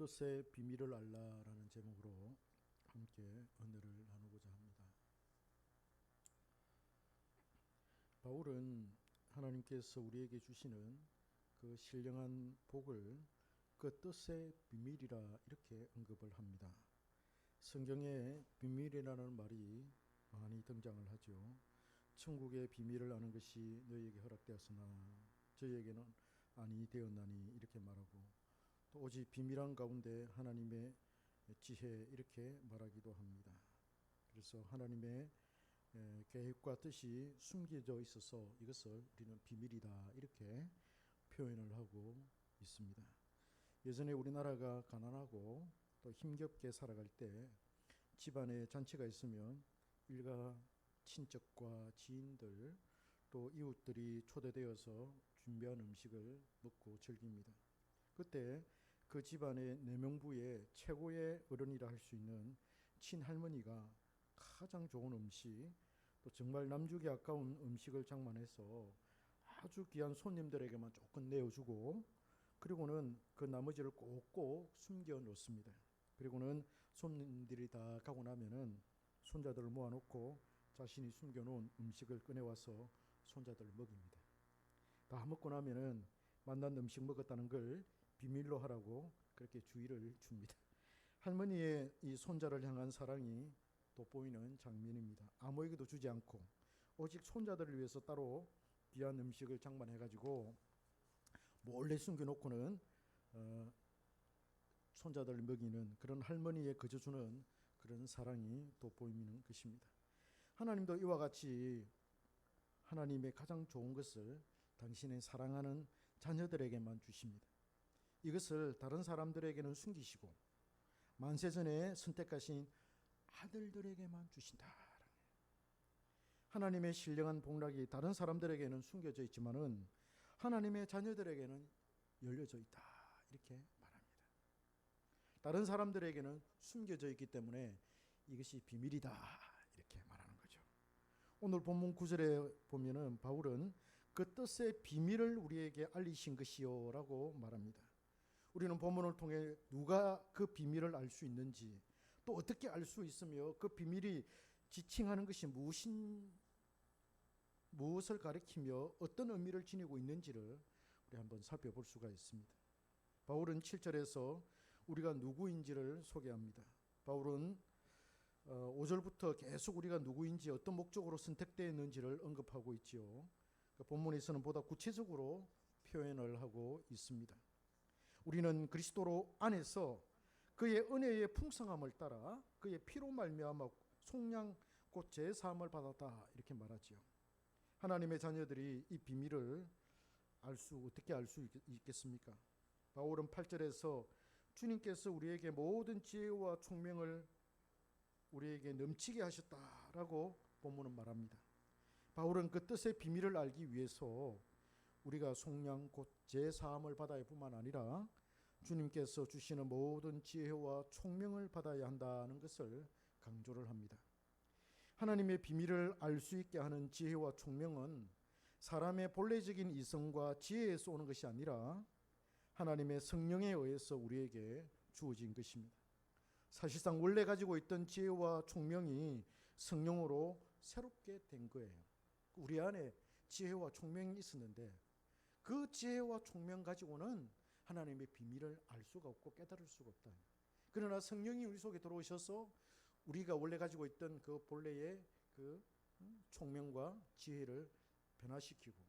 뜻의 비밀을 알라라는 제목으로 함께 은혜를 나누고자 합니다. 바울은 하나님께서 우리에게 주시는 그 신령한 복을 그 뜻의 비밀이라 이렇게 언급을 합니다. 성경에 비밀이라는 말이 많이 등장을 하죠. 천국의 비밀을 아는 것이 너희에게 허락되었으나 저희에게는 아니 되었나니 이렇게 말하고, 또 오직 비밀한 가운데 하나님의 지혜 이렇게 말하기도 합니다. 그래서 하나님의 계획과 뜻이 숨겨져 있어서 이것을 우리는 비밀이다 이렇게 표현을 하고 있습니다. 예전에 우리나라가 가난하고 또 힘겹게 살아갈 때 집안에 잔치가 있으면 일가 친척과 지인들 또 이웃들이 초대되어서 준비한 음식을 먹고 즐깁니다. 그때 그 집안의 내명부의 최고의 어른이라 할 수 있는 친할머니가 가장 좋은 음식, 또 정말 남주기 아까운 음식을 장만해서 아주 귀한 손님들에게만 조금 내어주고, 그리고는 그 나머지를 꼭꼭 숨겨 놓습니다. 그리고는 손님들이 다 가고 나면은 손자들을 모아놓고 자신이 숨겨놓은 음식을 꺼내와서 손자들을 먹입니다. 다 먹고 나면은 만난 음식 먹었다는 걸 비밀로 하라고 그렇게 주의를 줍니다. 할머니의 이 손자를 향한 사랑이 돋보이는 장면입니다. 아무에게도 주지 않고 오직 손자들을 위해서 따로 귀한 음식을 장만해가지고 몰래 숨겨놓고는 손자들을 먹이는 그런 할머니의 거저주는 그런 사랑이 돋보이는 것입니다. 하나님도 이와 같이 하나님의 가장 좋은 것을 당신의 사랑하는 자녀들에게만 주십니다. 이것을 다른 사람들에게는 숨기시고 만세전에 선택하신 아들들에게만 주신다. 하나님의 신령한 복락이 다른 사람들에게는 숨겨져 있지만은 하나님의 자녀들에게는 열려져 있다 이렇게 말합니다. 다른 사람들에게는 숨겨져 있기 때문에 이것이 비밀이다 이렇게 말하는 거죠. 오늘 본문 9절에 보면은 바울은 그 뜻의 비밀을 우리에게 알리신 것이요 라고 말합니다. 우리는 본문을 통해 누가 그 비밀을 알 수 있는지, 또 어떻게 알 수 있으며 그 비밀이 지칭하는 것이 무엇을 가리키며 어떤 의미를 지니고 있는지를 우리 한번 살펴볼 수가 있습니다. 바울은 7절에서 우리가 누구인지를 소개합니다. 바울은 5절부터 계속 우리가 누구인지 어떤 목적으로 선택되어 있는지를 언급하고 있지요. 본문에서는 보다 구체적으로 표현을 하고 있습니다. 우리는 그리스도로 안에서 그의 은혜의 풍성함을 따라 그의 피로 말미암아 속량 곧 제사함을 받았다 이렇게 말하지요. 하나님의 자녀들이 이 비밀을 어떻게 알 수 있겠습니까? 바울은 8절에서 주님께서 우리에게 모든 지혜와 총명을 우리에게 넘치게 하셨다라고 본문은 말합니다. 바울은 그 뜻의 비밀을 알기 위해서 우리가 속량 곧 제사함을 받아야 뿐만 아니라 주님께서 주시는 모든 지혜와 총명을 받아야 한다는 것을 강조를 합니다. 하나님의 비밀을 알 수 있게 하는 지혜와 총명은 사람의 본래적인 이성과 지혜에서 오는 것이 아니라 하나님의 성령에 의해서 우리에게 주어진 것입니다. 사실상 원래 가지고 있던 지혜와 총명이 성령으로 새롭게 된 거예요. 우리 안에 지혜와 총명이 있었는데 그 지혜와 총명 가지고는 하나님의 비밀을 알 수가 없고 깨달을 수가 없다. 그러나 성령이 우리 속에 들어오셔서 우리가 원래 가지고 있던 그 본래의 그 총명과 지혜를 변화시키고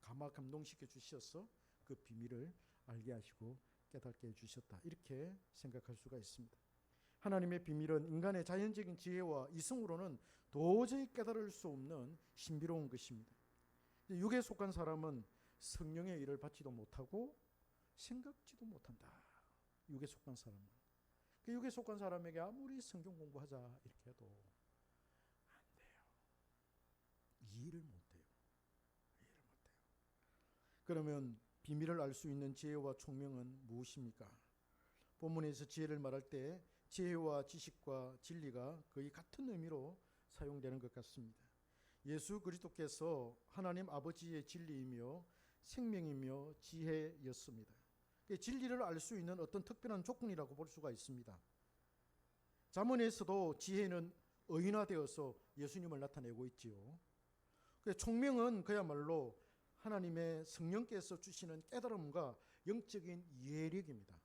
감동시켜 주셔서 그 비밀을 알게 하시고 깨닫게 해주셨다. 이렇게 생각할 수가 있습니다. 하나님의 비밀은 인간의 자연적인 지혜와 이성으로는 도저히 깨달을 수 없는 신비로운 것입니다. 육에 속한 사람은 성령의 일을 받지도 못하고 생각지도 못한다. 육에 속한 사람은. 그 육에 속한 사람에게 아무리 성경 공부하자 이렇게 해도 안 돼요. 이해를 못해요. 그러면 비밀을 알 수 있는 지혜와 총명은 무엇입니까? 본문에서 지혜를 말할 때 지혜와 지식과 진리가 거의 같은 의미로 사용되는 것 같습니다. 예수 그리스도께서 하나님 아버지의 진리이며 생명이며 지혜였습니다. 진리를 알 수 있는 어떤 특별한 조건이라고 볼 수가 있습니다. 잠언에서도 지혜는 의인화되어서 예수님을 나타내고 있지요. 총명은 그야말로 하나님의 성령께서 주시는 깨달음과 영적인 이해력입니다.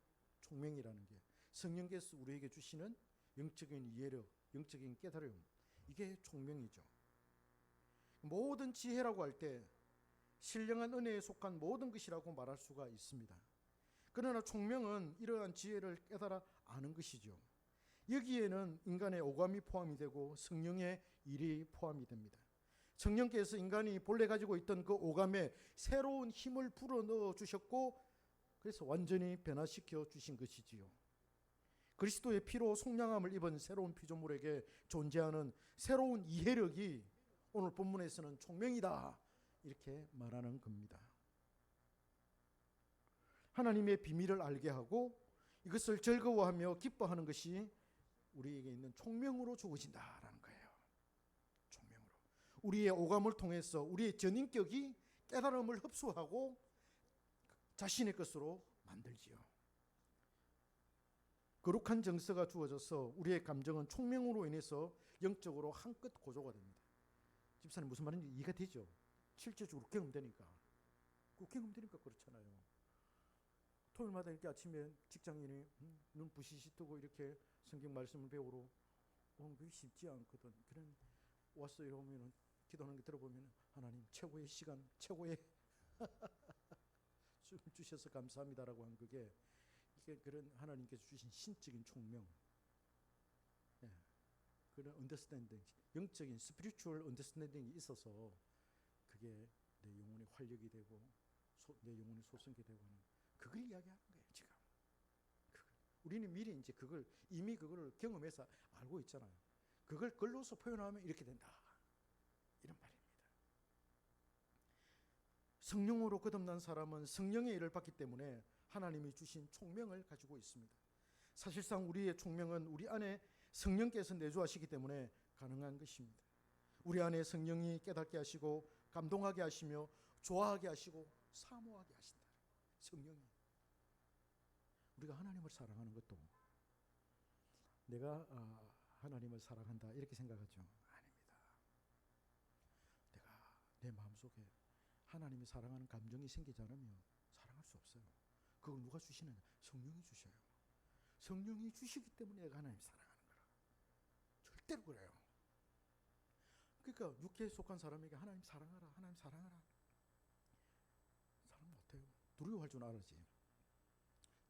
총명이라는 게 성령께서 우리에게 주시는 영적인 이해력, 영적인 깨달음, 이게 총명이죠. 모든 지혜라고 할 때 신령한 은혜에 속한 모든 것이라고 말할 수가 있습니다. 그러나 총명은 이러한 지혜를 깨달아 아는 것이죠. 여기에는 인간의 오감이 포함이 되고 성령의 일이 포함이 됩니다. 성령께서 인간이 본래 가지고 있던 그 오감에 새로운 힘을 불어넣어 주셨고, 그래서 완전히 변화시켜 주신 것이지요. 그리스도의 피로 속량함을 입은 새로운 피조물에게 존재하는 새로운 이해력이 오늘 본문에서는 총명이다, 이렇게 말하는 겁니다. 하나님의 비밀을 알게 하고 이것을 즐거워하며 기뻐하는 것이 우리에게 있는 총명으로 주어진다라는 거예요. 총명으로. 우리의 오감을 통해서 우리의 전인격이 깨달음을 흡수하고 자신의 것으로 만들지요. 거룩한 정서가 주어져서 우리의 감정은 총명으로 인해서 영적으로 한껏 고조가 됩니다. 집사님 무슨 말인지 이해가 되죠? 실제적으로 경험되니까. 경험되니까 그렇잖아요. 토요일마다 이렇게 아침에 직장인이 눈 부시시 뜨고 이렇게 성경 말씀을 배우러 그게 쉽지 않거든. 그런 와서 이러면 기도하는 게 들어보면 하나님 최고의 시간, 최고의 춤 주셔서 감사합니다라고 한 그게 이게 그런 하나님께서 주신 신적인 총명, 그런 언더스탠딩, 영적인 스피리추얼 언더스탠딩이 있어서 그게 내 영혼의 활력이 되고 내 영혼의 소성이 되고 하는 그걸 이야기하는 거예요. 지금 우리는 미리 이제 그걸 이미 그걸 경험해서 알고 있잖아요. 그걸 글로서 표현하면 이렇게 된다, 이런 말입니다. 성령으로 거듭난 사람은 성령의 일을 받기 때문에 하나님이 주신 총명을 가지고 있습니다. 사실상 우리의 총명은 우리 안에 성령께서 내주하시기 때문에 가능한 것입니다. 우리 안에 성령이 깨닫게 하시고 감동하게 하시며 좋아하게 하시고 사모하게 하신다. 성령이. 우리가 하나님을 사랑하는 것도 내가 하나님을 사랑한다 이렇게 생각하죠. 아닙니다. 내가 내 마음속에 하나님이 사랑하는 감정이 생기지 않으면 사랑할 수 없어요. 그걸 누가 주시느냐? 성령이 주셔요. 성령이 주시기 때문에 내가 하나님 사랑하는 거라. 절대로 그래요. 그러니까 육체에 속한 사람에게 하나님 사랑하라, 하나님 사랑하라. 사랑 못해요. 두려워할 줄 알아지.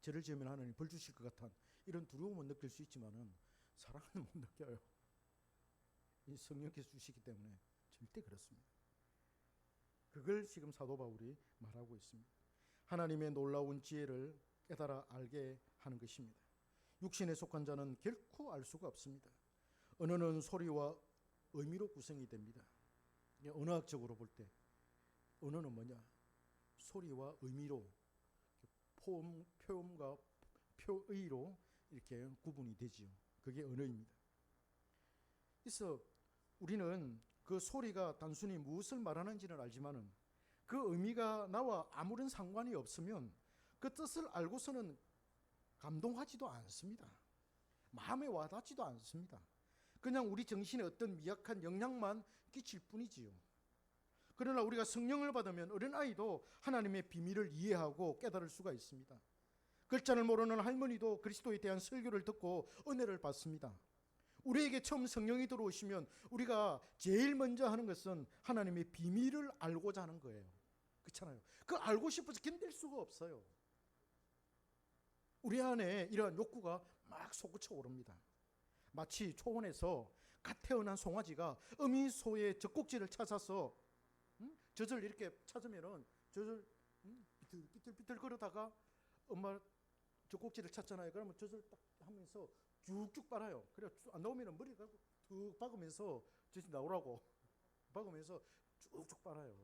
죄를 지으면 하나님 벌 주실 것 같은 이런 두려움은 느낄 수 있지만은 사랑은 못 느껴요. 이 성령께서 주시기 때문에 절대 그렇습니다. 그걸 지금 사도 바울이 말하고 있습니다. 하나님의 놀라운 지혜를 깨달아 알게 하는 것입니다. 육신에 속한 자는 결코 알 수가 없습니다. 언어는 소리와 의미로 구성이 됩니다. 언어학적으로 볼 때 언어는 뭐냐? 소리와 의미로 표음과 표의로 이렇게 구분이 되지요. 그게 언어입니다. 그래서 우리는 그 소리가 단순히 무엇을 말하는지는 알지만은 그 의미가 나와 아무런 상관이 없으면 그 뜻을 알고서는 감동하지도 않습니다. 마음에 와닿지도 않습니다. 그냥 우리 정신에 어떤 미약한 영향만 끼칠 뿐이지요. 그러나 우리가 성령을 받으면 어린아이도 하나님의 비밀을 이해하고 깨달을 수가 있습니다. 글자를 모르는 할머니도 그리스도에 대한 설교를 듣고 은혜를 받습니다. 우리에게 처음 성령이 들어오시면 우리가 제일 먼저 하는 것은 하나님의 비밀을 알고자 하는 거예요. 그렇잖아요. 그 알고 싶어서 견딜 수가 없어요. 우리 안에 이러한 욕구가 막 솟구쳐 오릅니다. 마치 초원에서 갓 태어난 송아지가 어미소의 젖꼭지를 찾아서 젖을 이렇게 찾으면은 젖을 비틀비틀 걸어다가 엄마 젖꼭지를 찾잖아요. 그러면 젖을 딱 하면서 쭉쭉 빨아요. 그래 안 나오면은 머리가 툭 박으면서 젖이 나오라고 박으면서 쭉쭉 빨아요.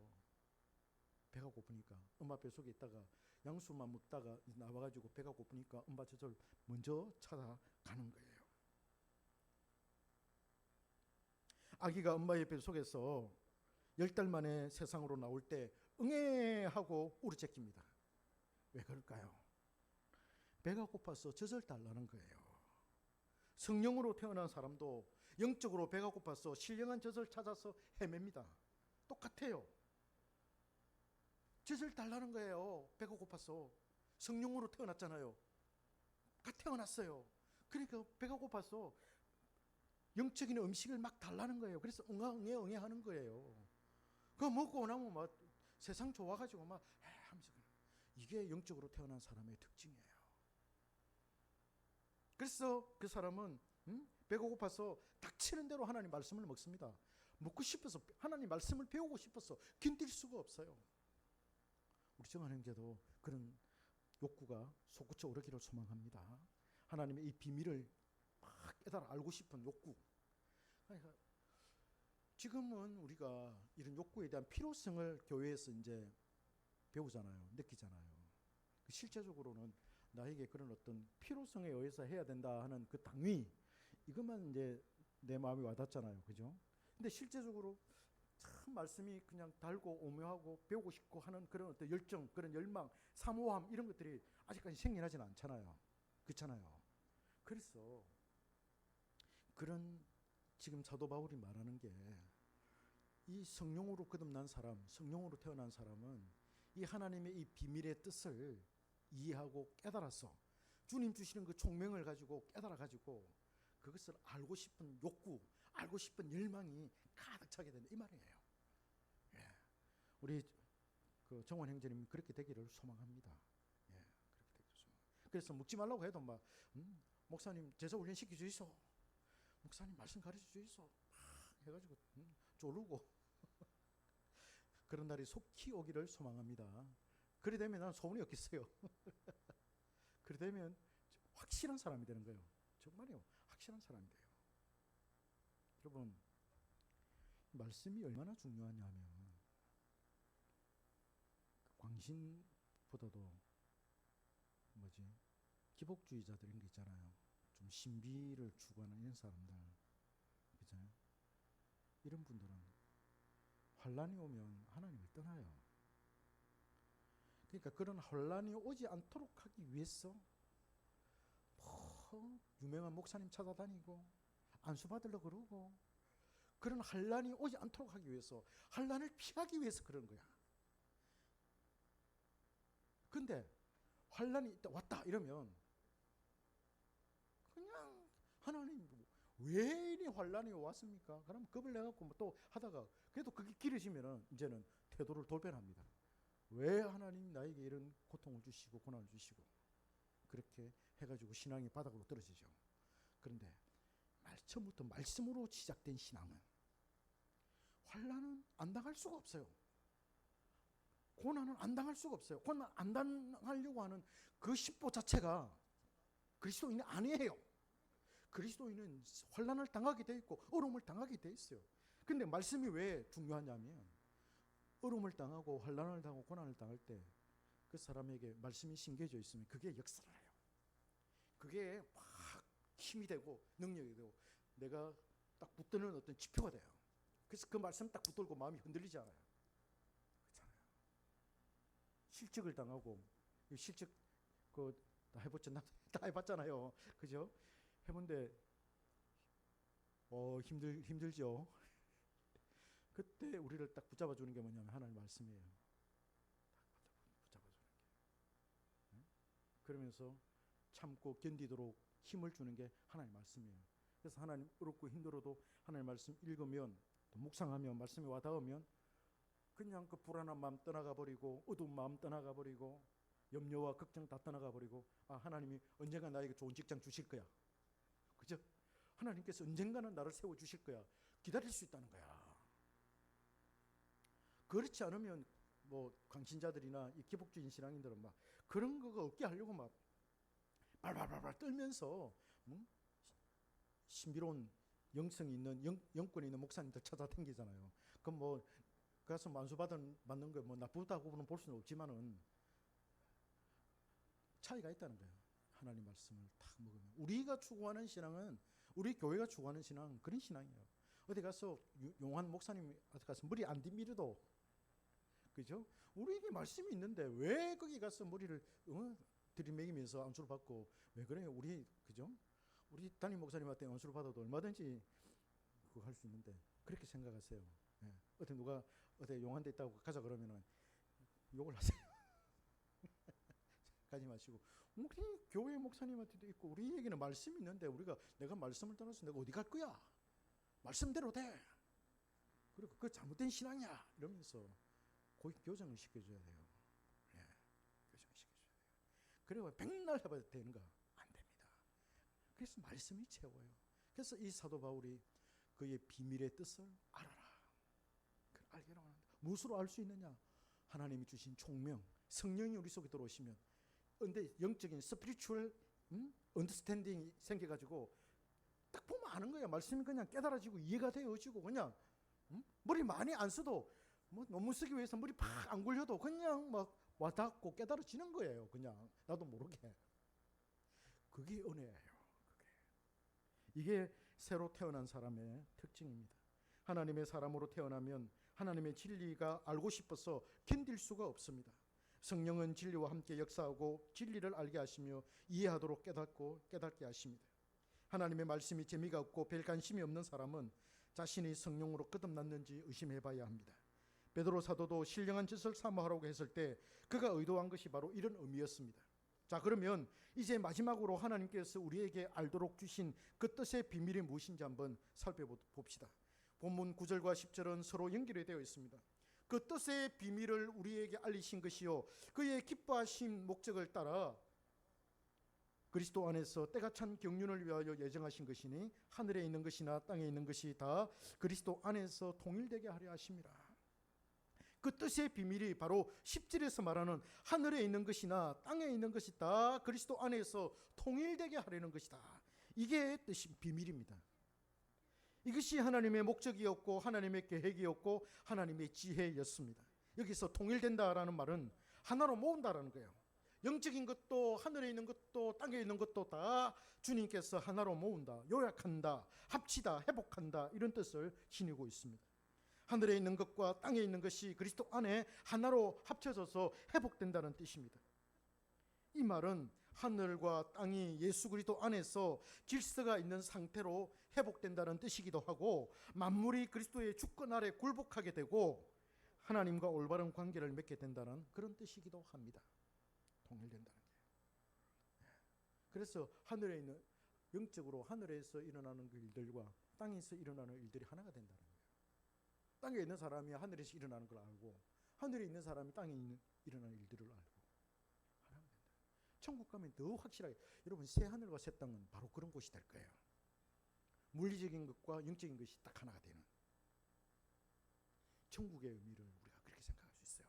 배가 고프니까 엄마 뱃속에 있다가 양수만 먹다가 나와가지고 배가 고프니까 엄마 젖을 먼저 찾아가는 거예요. 아기가 엄마의 뱃속에서 10달 만에 세상으로 나올 때 응애 하고 울어제낍니다. 왜 그럴까요? 배가 고파서 젖을 달라는 거예요. 성령으로 태어난 사람도 영적으로 배가 고파서 신령한 젖을 찾아서 헤맵니다. 똑같아요. 젖을 달라는 거예요. 배가 고파서. 성령으로 태어났잖아요. 태어났어요. 그러니까 배가 고파서 영적인 음식을 막 달라는 거예요. 그래서 응애 하는 거예요. 그거 먹고 나면 막 세상 좋아가지고 막 하면서, 이게 영적으로 태어난 사람의 특징이에요. 그래서 그 사람은 배가 고파서 닥치는 대로 하나님 말씀을 먹습니다. 먹고 싶어서, 하나님 말씀을 배우고 싶어서 견딜 수가 없어요. 우리 정한 형제도 그런 욕구가 솟구쳐 오르기를 소망합니다. 하나님의 이 비밀을 막 깨달아 알고 싶은 욕구. 그러니까 지금은 우리가 이런 욕구에 대한 필요성을 교회에서 이제 배우잖아요. 느끼잖아요. 실제적으로는 나에게 그런 어떤 필요성에 의해서 해야 된다 하는 그 당위, 이것만 이제 내 마음에 와닿잖아요. 그죠? 근데 실제적으로 참 말씀이 그냥 달고 오묘하고 배우고 싶고 하는 그런 어떤 열정, 그런 열망, 사모함, 이런 것들이 아직까지 생겨나지는 않잖아요. 그렇잖아요. 그래서 그런 지금 사도 바울이 말하는 게, 이 성령으로 거듭난 사람, 성령으로 태어난 사람은 이 하나님의 이 비밀의 뜻을 이해하고 깨달아서 주님 주시는 그 총명을 가지고 깨달아 가지고 그것을 알고 싶은 욕구, 알고 싶은 열망이 가득 차게 된다, 이 말이에요. 예. 우리 그 정원 형제님 그렇게 되기를 소망합니다. 예. 그렇게 되기를 소망합니다. 그래서 묻지 말라고 해도 막 목사님 제자 훈련 시켜 주이소, 목사님 말씀 가르쳐 주이소 해가지고 조르고 그런 날이 속히 오기를 소망합니다. 그래 되면 난 소원이 없겠어요. 그래 되면 확실한 사람이 되는 거예요. 정말요, 확실한 사람이 돼요. 여러분, 말씀이 얼마나 중요하냐면, 광신보다도 기복주의자들 이런 게 있잖아요. 좀 신비를 추구하는 이런 사람들, 그죠? 이런 분들은 환란이 오면 하나님을 떠나요. 그러니까 그런 환란이 오지 않도록 하기 위해서 유명한 목사님 찾아다니고 안수 받으려고 그러고, 그런 환란이 오지 않도록 하기 위해서, 환란을 피하기 위해서 그런 거야. 근데 환란이 왔다 이러면 그냥 하나님 왜 이 환란이 왔습니까? 그럼 겁을 내갖고 또 하다가 그래도 그게 길어지면은 이제는 태도를 돌변합니다. 왜 하나님 나에게 이런 고통을 주시고 고난을 주시고, 그렇게 해가지고 신앙이 바닥으로 떨어지죠. 그런데 처음부터 말씀으로 시작된 신앙은 환난은 안 당할 수가 없어요. 고난은 안 당할 수가 없어요. 고난 안 당하려고 하는 그 심보 자체가 그리스도인이 아니에요. 그리스도인은 환난을 당하게 돼 있고 어려움을 당하게 돼 있어요. 근데 말씀이 왜 중요하냐면, 어려움을 당하고 환난을 당하고 고난을 당할 때 그 사람에게 말씀이 심겨져 있으면 그게 역사를 해요. 그게 막 힘이 되고 능력이 되고 내가 딱 붙드는 어떤 지표가 돼요. 그래서 그 말씀 딱 붙들고 마음이 흔들리지 않아요. 그렇잖아요. 실직을 당하고, 실직 다 해봤잖아요. 그죠? 해본데 힘들죠. 그때 우리를 딱 붙잡아 주는 게 뭐냐면 하나님 말씀이에요. 딱 붙잡아 주는 게. 그러면서 참고 견디도록 힘을 주는 게 하나님 말씀이에요. 그래서 하나님 어렵고 힘들어도 하나님 말씀 읽으면, 또 묵상하면, 말씀이 와닿으면 그냥 그 불안한 마음 떠나가 버리고, 어두운 마음 떠나가 버리고, 염려와 걱정 다 떠나가 버리고, 하나님이 언젠가 나에게 좋은 직장 주실 거야. 그죠? 하나님께서 언젠가는 나를 세워주실 거야. 기다릴 수 있다는 거야. 그렇지 않으면 광신자들이나 이 기복주의 신앙인들은 막 그런 거가 없게 하려고 막 발발발발 떨면서 신비로운 영성이 있는 영권이 있는 목사님들 찾아다니잖아요. 그럼 가서 만수 받는 거 나쁘다고는 볼 수는 없지만은 차이가 있다는 거예요. 하나님 말씀을 딱 먹으면. 우리가 추구하는 신앙은, 우리 교회가 추구하는 신앙은 그런 신앙이에요. 어디 가서 용한 목사님 어디 가서 머리 안 뒤밀어도, 그죠? 우리에게 말씀이 있는데 왜 거기 가서 머리를 들이매기면서 안수를 받고 왜 그래요? 우리 그죠? 우리 담임 목사님한테 안수를 받아도 얼마든지 그거 할 수 있는데 그렇게 생각하세요. 예. 어때 누가 어때 용한 데 있다고 가자 그러면은 욕을 하세요. 가지 마시고 우리 교회 목사님한테도 있고 우리에게는 말씀이 있는데 내가 말씀을 떠나서 내가 어디 갈 거야? 말씀대로 돼. 그리고 그 잘못된 신앙이야 이러면서 교정을 시켜줘야 돼요. 예, 교정을 시켜줘야 돼요. 그리고 백날 해봐야 되는가? 안 됩니다. 그래서 말씀이 채워요. 그래서 이 사도 바울이 그의 비밀의 뜻을 알아라. 알기로 하는데 무엇으로 알 수 있느냐? 하나님이 주신 총명, 성령이 우리 속에 들어오시면 근데 영적인 스피리추얼 언더스탠딩이 생겨가지고 딱 보면 아는 거야. 말씀이 그냥 깨달아지고 이해가 되어지고 그냥 머리 많이 안 써도 뭐 논문 쓰기 위해서 머리 팍 안 굴려도 그냥 막 와닿고 깨달아지는 거예요. 그냥 나도 모르게. 그게 은혜예요. 이게 새로 태어난 사람의 특징입니다. 하나님의 사람으로 태어나면 하나님의 진리가 알고 싶어서 견딜 수가 없습니다. 성령은 진리와 함께 역사하고 진리를 알게 하시며 이해하도록 깨닫게 하십니다. 하나님의 말씀이 재미가 없고 별 관심이 없는 사람은 자신이 성령으로 거듭났는지 의심해봐야 합니다. 베드로 사도도 신령한 짓을 사모하라고 했을 때 그가 의도한 것이 바로 이런 의미였습니다. 자, 그러면 이제 마지막으로 하나님께서 우리에게 알도록 주신 그 뜻의 비밀이 무엇인지 한번 살펴봅시다. 본문 9절과 10절은 서로 연결이 되어 있습니다. 그 뜻의 비밀을 우리에게 알리신 것이요 그의 기뻐하신 목적을 따라 그리스도 안에서 때가 찬 경륜을 위하여 예정하신 것이니 하늘에 있는 것이나 땅에 있는 것이 다 그리스도 안에서 통일되게 하려 하심이라. 그 뜻의 비밀이 바로 10절에서 말하는 하늘에 있는 것이나 땅에 있는 것이 다 그리스도 안에서 통일되게 하려는 것이다. 이게 뜻이 비밀입니다. 이것이 하나님의 목적이었고 하나님의 계획이었고 하나님의 지혜였습니다. 여기서 통일된다라는 말은 하나로 모은다라는 거예요. 영적인 것도 하늘에 있는 것도 땅에 있는 것도 다 주님께서 하나로 모은다, 요약한다, 합치다, 회복한다 이런 뜻을 지니고 있습니다. 하늘에 있는 것과 땅에 있는 것이 그리스도 안에 하나로 합쳐져서 회복된다는 뜻입니다. 이 말은 하늘과 땅이 예수 그리스도 안에서 질서가 있는 상태로 회복된다는 뜻이기도 하고 만물이 그리스도의 주권 아래 굴복하게 되고 하나님과 올바른 관계를 맺게 된다는 그런 뜻이기도 합니다. 통일된다는 게. 그래서 하늘에 있는 영적으로 하늘에서 일어나는 그 일들과 땅에서 일어나는 일들이 하나가 된다는 거예요. 땅에 있는 사람이 하늘에서 일어나는 걸 알고 하늘에 있는 사람이 땅에 일어나는 일들을 알고 하나가 된다. 천국 가면 더 확실하게 여러분 새 하늘과 새 땅은 바로 그런 곳이 될 거예요. 물리적인 것과 영적인 것이 딱 하나가 되는 천국의 의미를 우리가 그렇게 생각할 수 있어요.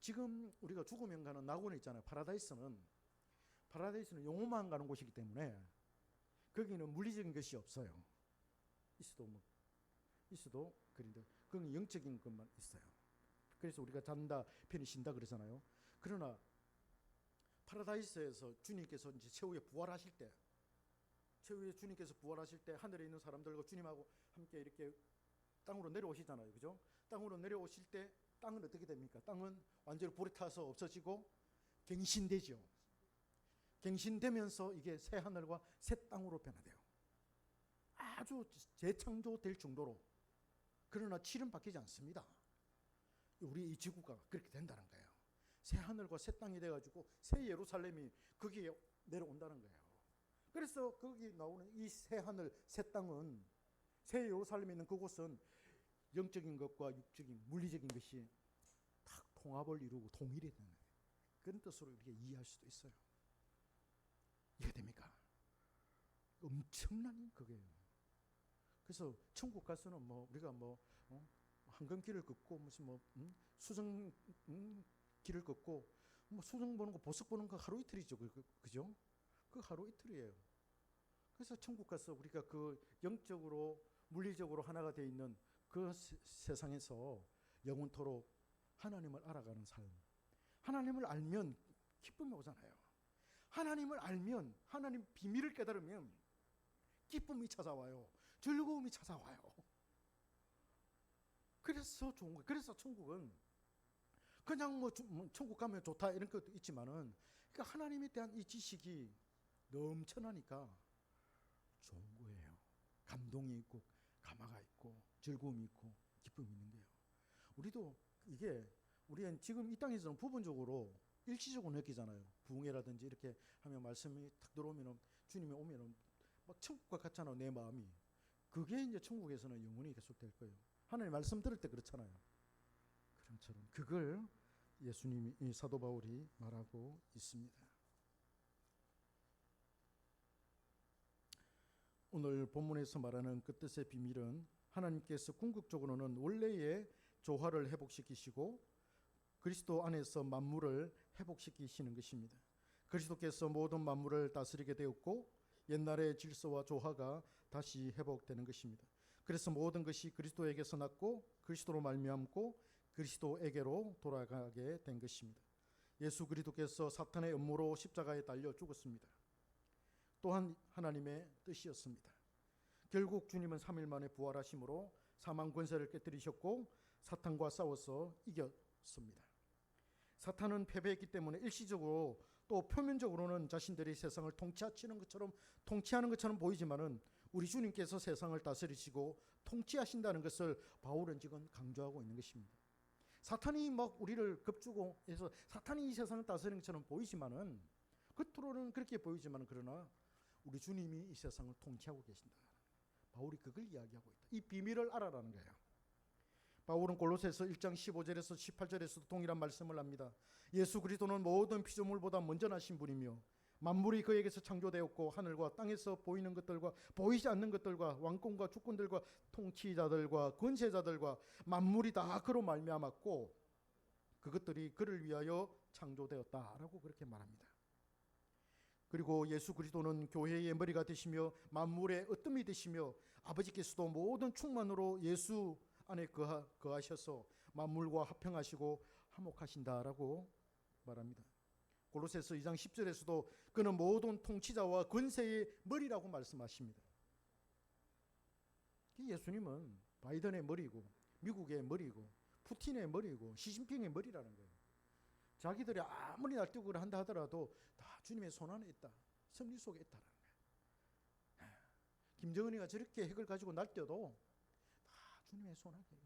지금 우리가 죽으면 가는 낙원에 있잖아요. 파라다이스는 영혼만 가는 곳이기 때문에 거기는 물리적인 것이 없어요. 있어도 그런데 그건 영적인 것만 있어요. 그래서 우리가 잔다 편히 쉰다 그러잖아요. 그러나 파라다이스에서 주님께서 이제 최후에 부활하실 때 최후에 주님께서 부활하실 때 하늘에 있는 사람들과 주님하고 함께 이렇게 땅으로 내려오시잖아요. 그죠? 땅으로 내려오실 때 땅은 어떻게 됩니까? 땅은 완전히 불에 타서 없어지고 갱신되죠. 갱신되면서 이게 새 하늘과 새 땅으로 변화돼요. 아주 재창조될 정도로. 그러나 질은 바뀌지 않습니다. 우리 이 지구가 그렇게 된다는 거예요. 새 하늘과 새 땅이 돼가지고 새 예루살렘이 거기에 내려온다는 거예요. 그래서 거기 나오는 이 새 하늘, 새 땅은 새 예루살렘에 있는 그곳은 영적인 것과 육적인, 물리적인 것이 딱 통합을 이루고 통일이 되는 그런 뜻으로 이렇게 이해할 수도 있어요. 이해됩니까? 엄청난 그게요. 그래서 천국 가서는 우리가 황금길을 걷고 무슨 수정 길을 걷고 수정 보는 거 보석 보는 거 하루 이틀이죠. 그죠? 그 하루 이틀이에요. 그래서 천국 가서 우리가 그 영적으로 물리적으로 하나가 되어 있는 그 세상에서 영원토록 하나님을 알아가는 삶. 하나님을 알면 기쁨이 오잖아요. 하나님을 알면 하나님 비밀을 깨달으면 기쁨이 찾아와요. 즐거움이 찾아와요. 그래서 좋은 거예요. 그래서 천국은 그냥 천국 가면 좋다 이런 것도 있지만은 그러니까 하나님에 대한 이 지식이 넘쳐나니까 좋은 거예요. 감동이 있고 감화가 있고 즐거움이 있고 기쁨이 있는 거예요. 우리도 이게 우리는 지금 이 땅에서는 부분적으로 일시적으로 느끼잖아요. 부흥회라든지 이렇게 하면 말씀이 탁 들어오면 주님이 오면 막 천국과 같잖아요. 내 마음이. 그게 이제 천국에서는 영원히 계속될 거예요. 하나님 말씀 들을 때 그렇잖아요. 그런 것처럼 그걸 예수님이 사도 바울이 말하고 있습니다. 오늘 본문에서 말하는 그 뜻의 비밀은 하나님께서 궁극적으로는 원래의 조화를 회복시키시고 그리스도 안에서 만물을 회복시키시는 것입니다. 그리스도께서 모든 만물을 다스리게 되었고 옛날의 질서와 조화가 다시 회복되는 것입니다. 그래서 모든 것이 그리스도에게서 났고 그리스도로 말미암고 그리스도에게로 돌아가게 된 것입니다. 예수 그리스도께서 사탄의 음모로 십자가에 달려 죽었습니다. 또한 하나님의 뜻이었습니다. 결국 주님은 3일 만에 부활하심으로 사망 권세를 깨뜨리셨고 사탄과 싸워서 이겼습니다. 사탄은 패배했기 때문에 일시적으로 또 표면적으로는 자신들이 세상을 통치하는 것처럼 보이지만은 우리 주님께서 세상을 다스리시고 통치하신다는 것을 바울은 지금 강조하고 있는 것입니다. 사탄이 막 우리를 겁주고 해서 사탄이 이 세상을 다스리는 것처럼 보이지만은 겉으로는 그렇게 보이지만은 그러나 우리 주님이 이 세상을 통치하고 계신다. 바울이 그걸 이야기하고 있다. 이 비밀을 알아라는 거예요. 바울은 골로새서 1장 15절에서 18절에서도 동일한 말씀을 합니다. 예수 그리스도는 모든 피조물보다 먼저 나신 분이며 만물이 그에게서 창조되었고 하늘과 땅에서 보이는 것들과 보이지 않는 것들과 왕권과 주권들과 통치자들과 권세자들과 만물이 다 그로 말미암았고 그것들이 그를 위하여 창조되었다라고 그렇게 말합니다. 그리고 예수 그리스도는 교회의 머리가 되시며 만물의 으뜸이 되시며 아버지께서도 모든 충만으로 예수 안에 거하셔서 만물과 화평하시고 화목하신다라고 말합니다. 골로새서 2장 10절에서도 그는 모든 통치자와 권세의 머리라고 말씀하십니다. 예수님은 바이든의 머리고 미국의 머리고 푸틴의 머리고 시진핑의 머리라는 거예요. 자기들이 아무리 날뛰고 한다 하더라도 다 주님의 손 안에 있다. 섭리 속에 있다라는 거예요. 김정은이가 저렇게 핵을 가지고 날뛰어도 다 주님의 손 안에 있다.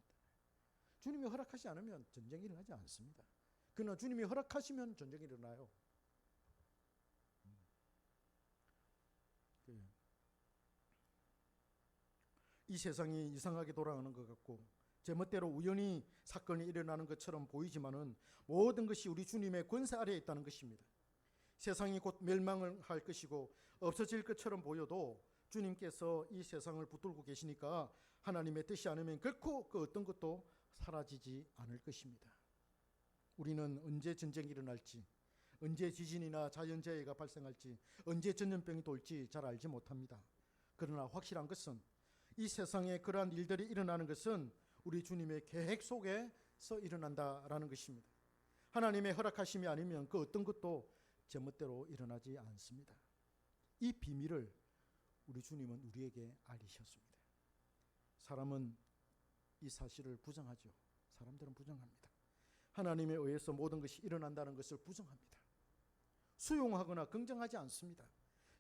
주님이 허락하지 않으면 전쟁이 일어나지 않습니다. 그러나 주님이 허락하시면 전쟁이 일어나요. 이 세상이 이상하게 돌아가는 것 같고 제멋대로 우연히 사건이 일어나는 것처럼 보이지만은 모든 것이 우리 주님의 권세 아래에 있다는 것입니다. 세상이 곧 멸망을 할 것이고 없어질 것처럼 보여도 주님께서 이 세상을 붙들고 계시니까 하나님의 뜻이 않으면 결코 그 어떤 것도 사라지지 않을 것입니다. 우리는 언제 전쟁이 일어날지, 언제 지진이나 자연재해가 발생할지, 언제 전염병이 돌지 잘 알지 못합니다. 그러나 확실한 것은 이 세상에 그러한 일들이 일어나는 것은 우리 주님의 계획 속에서 일어난다라는 것입니다. 하나님의 허락하심이 아니면 그 어떤 것도 제멋대로 일어나지 않습니다. 이 비밀을 우리 주님은 우리에게 알리셨습니다. 사람은 이 사실을 부정하죠. 사람들은 부정합니다. 하나님에 의해서 모든 것이 일어난다는 것을 부정합니다. 수용하거나 긍정하지 않습니다.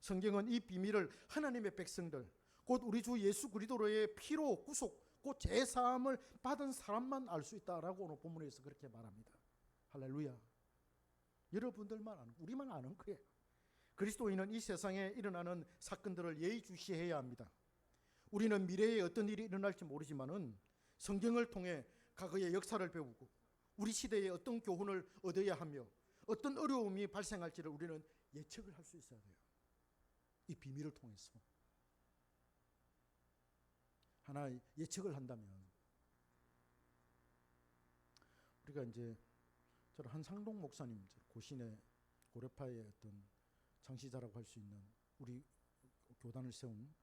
성경은 이 비밀을 하나님의 백성들, 곧 우리 주 예수 그리스도의 피로 구속, 곧 제사함을 받은 사람만 알 수 있다라고 오늘 본문에서 그렇게 말합니다. 할렐루야. 여러분들만 아는, 우리만 아는 거예요. 그리스도인은 이 세상에 일어나는 사건들을 예의주시해야 합니다. 우리는 미래에 어떤 일이 일어날지 모르지만은 성경을 통해 과거의 역사를 배우고 우리 시대에 어떤 교훈을 얻어야 하며 어떤 어려움이 발생할지를 우리는 예측을 할 수 있어야 돼요. 이 비밀을 통해서 하나 예측을 한다면 우리가 이제 저는 한상동 목사님, 고신의 고려파의 어떤 창시자라고 할 수 있는 우리 교단을 세운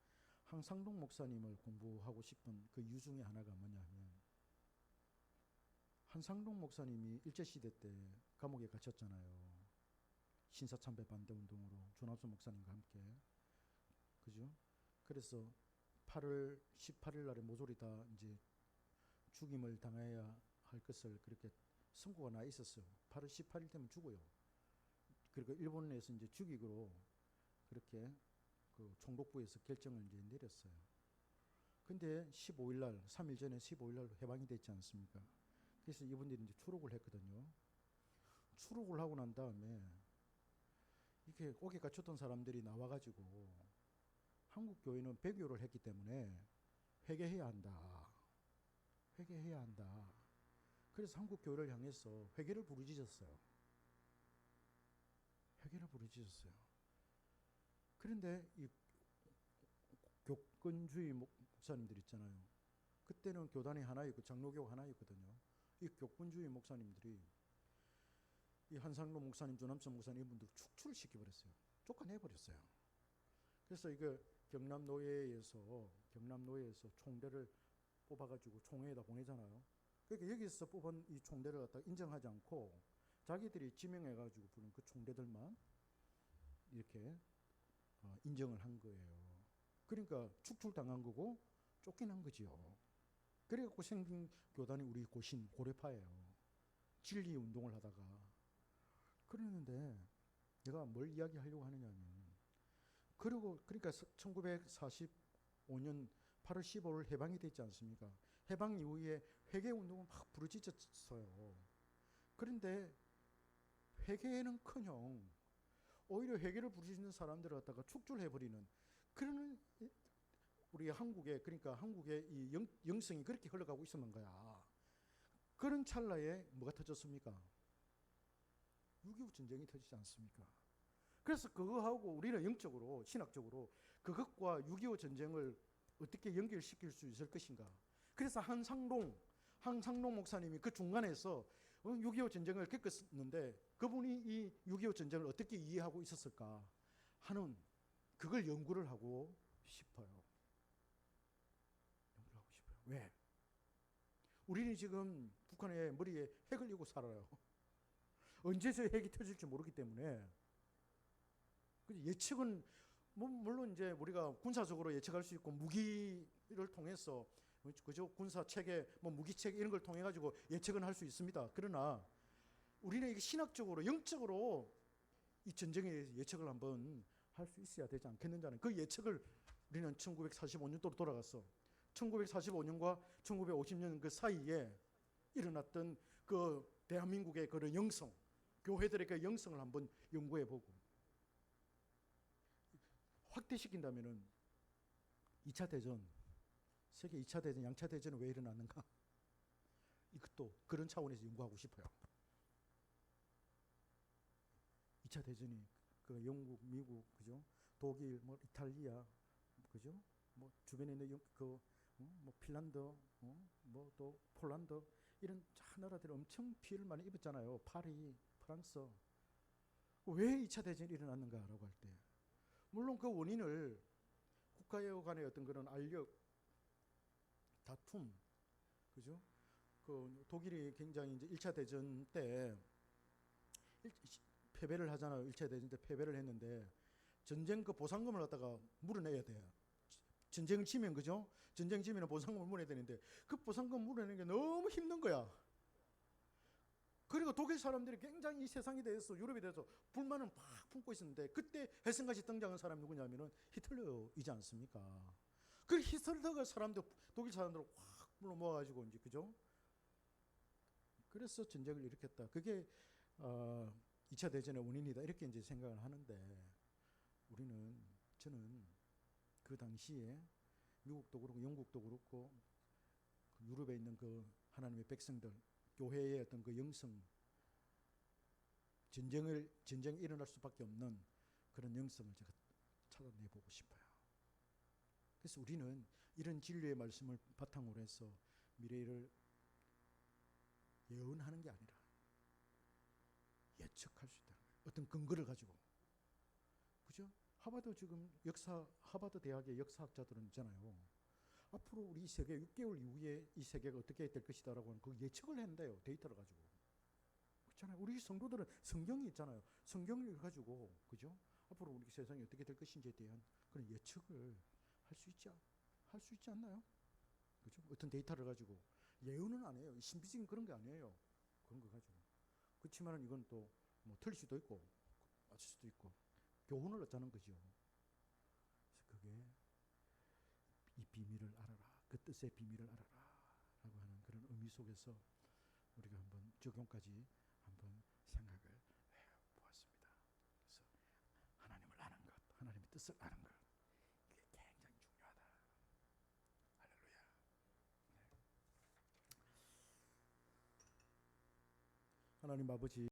한상동 목사님을 공부하고 싶은 그 이유 중에 하나가 뭐냐면 한상동 목사님이 일제시대 때 감옥에 갇혔잖아요. 신사참배 반대운동으로 조남선 목사님과 함께. 그죠? 그래서 8월 18일 날에 모조리 다 이제 죽임을 당해야 할 것을 그렇게 선고가 나 있었어요. 8월 18일 되면 죽어요. 그리고 일본에서 이제 죽이기로 그렇게 그 총독부에서 결정을 이제 내렸어요. 근데 15일 날, 3일 전에 15일 날 해방이 됐지 않습니까? 그래서 이분들이 이제 추록을 했거든요. 추록을 하고 난 다음에 이렇게 옥에 갇혔던 사람들이 나와가지고 한국 교회는 배교를 했기 때문에 회개해야 한다. 회개해야 한다. 그래서 한국 교회를 향해서 회개를 부르짖었어요. 회개를 부르짖었어요. 그런데 이 교권주의 목사님들 있잖아요. 그때는 교단이 하나였고 장로교가 하나였거든요. 이 교권주의 목사님들이 이 한상로 목사님, 조남선 목사님 이분들 축출을 시켜버렸어요. 쫓아내버렸어요. 그래서 이거 경남노예에서 총대를 뽑아가지고 총회에다 보내잖아요. 그러니까 여기서 뽑은 이 총대를 갖다 인정하지 않고 자기들이 지명해가지고 부른 그 총대들만 이렇게 인정을 한 거예요. 그러니까 축출당한 거고 쫓겨난 거지요. 그래갖고 생긴 교단이 우리 고래파예요. 진리 운동을 하다가. 그러는데 내가 뭘 이야기하려고 하느냐면, 그러니까 1945년 8월 15일 해방이 됐지 않습니까? 해방 이후에 회개 운동을 막 부르짖었어요. 그런데 회개는커녕 오히려 회개를 부르짖는 사람들을 갖다가 축출해버리는 그런 우리 한국의, 그러니까 한국의 이 영성이 그렇게 흘러가고 있었는 거야. 그런 찰나에 뭐가 터졌습니까? 6.25 전쟁이 터지지 않습니까? 그래서 그거하고 우리는 영적으로, 신학적으로 그것과 6.25 전쟁을 어떻게 연결시킬 수 있을 것인가? 그래서 한상롱 목사님이 그 중간에서 6.25 전쟁을 겪었는데 그분이 이 6.25 전쟁을 어떻게 이해하고 있었을까 하는 그걸 연구를 하고 싶어요. 왜? 우리는 지금 북한의 머리에 핵을 이고 살아요. 언제 저 핵이 터질지 모르기 때문에 예측은 물론 이제 우리가 군사적으로 예측할 수 있고 무기를 통해서 그죠, 군사 체계, 무기 체계 이런 걸 통해 가지고 예측은 할 수 있습니다. 그러나 우리는 이게 신학적으로, 영적으로 이 전쟁에 대해서 예측을 한번 할 수 있어야 되지 않겠느냐는 그 예측을 우리는 1945년도로 돌아갔어. 1945년과 1950년 그 사이에 일어났던 그 대한민국의 그런 영성, 교회들의 그 영성을 한번 연구해보고 확대시킨다면은 2차 대전, 세계 2차 대전, 양차 대전은 왜 일어났는가? 이것도 그런 차원에서 연구하고 싶어요. 2차 대전이 그 영국, 미국, 그죠? 독일, 이탈리아, 그죠? 주변에 있는 핀란드, 또 폴란드 이런 나라들이 엄청 피해를 많이 입었잖아요. 파리, 프랑스. 왜 2차 대전이 일어났는가라고 할 때, 물론 그 원인을 국가 간의 어떤 그런 알력, 다툼, 그죠? 그 독일이 굉장히 이제 1차 대전 때 패배를 하잖아요. 1차 대전 때 패배를 했는데 전쟁 그 보상금을 갖다가 물어내야 돼요. 전쟁을 치면, 그죠? 전쟁 치면 보상금을 물어내야 되는데 그 보상금 물어내는 게 너무 힘든 거야. 그리고 독일 사람들이 굉장히 이 세상에 대해서, 유럽에 대해서 불만을 팍 품고 있었는데 그때 헬승같이 등장한 사람이 누구냐면은 히틀러이지 않습니까? 그 히틀러가 독일 사람들을 확 불러 모아가지고 이제, 그죠? 그래서 전쟁을 일으켰다. 그게 2차 대전의 원인이다. 이렇게 이제 생각을 하는데 저는 그 당시에 미국도 그렇고 영국도 그렇고 유럽에 있는 그 하나님의 백성들, 교회의 어떤 그 영성, 전쟁이 일어날 수밖에 없는 그런 영성을 제가 찾아내보고 싶어요. 그래서 우리는 이런 진리의 말씀을 바탕으로 해서 미래를 예언하는 게 아니라 예측할 수 있다는 거예요. 어떤 근거를 가지고. 그죠? 하버드 대학의 역사학자들은 있잖아요. 앞으로 우리 세계 6개월 이후에 이 세계가 어떻게 될 것이다라고 하는 그 예측을 했는데요. 데이터를 가지고. 그렇잖아요. 우리 성도들은 성경이 있잖아요. 성경을 가지고, 그죠? 앞으로 우리 세상이 어떻게 될 것인지에 대한 그런 예측을 할 수 있지 않나요? 그죠? 어떤 데이터를 가지고. 예언은 안 해요. 신비적인 그런 게 아니에요. 그런 거 가지고. 그렇지만은 이건 또 틀릴 수도 있고, 맞을 수도 있고 교훈을 얻자는 거죠. 그래서 그게 이 비밀을 알아라, 그 뜻의 비밀을 알아라 라고 하는 그런 의미 속에서 우리가 한번 적용까지 한번 생각을 해보았습니다. 그래서 하나님을 아는 것, 하나님의 뜻을 아는 것, 이게 굉장히 중요하다. 할렐루야. 네. 하나님 아버지,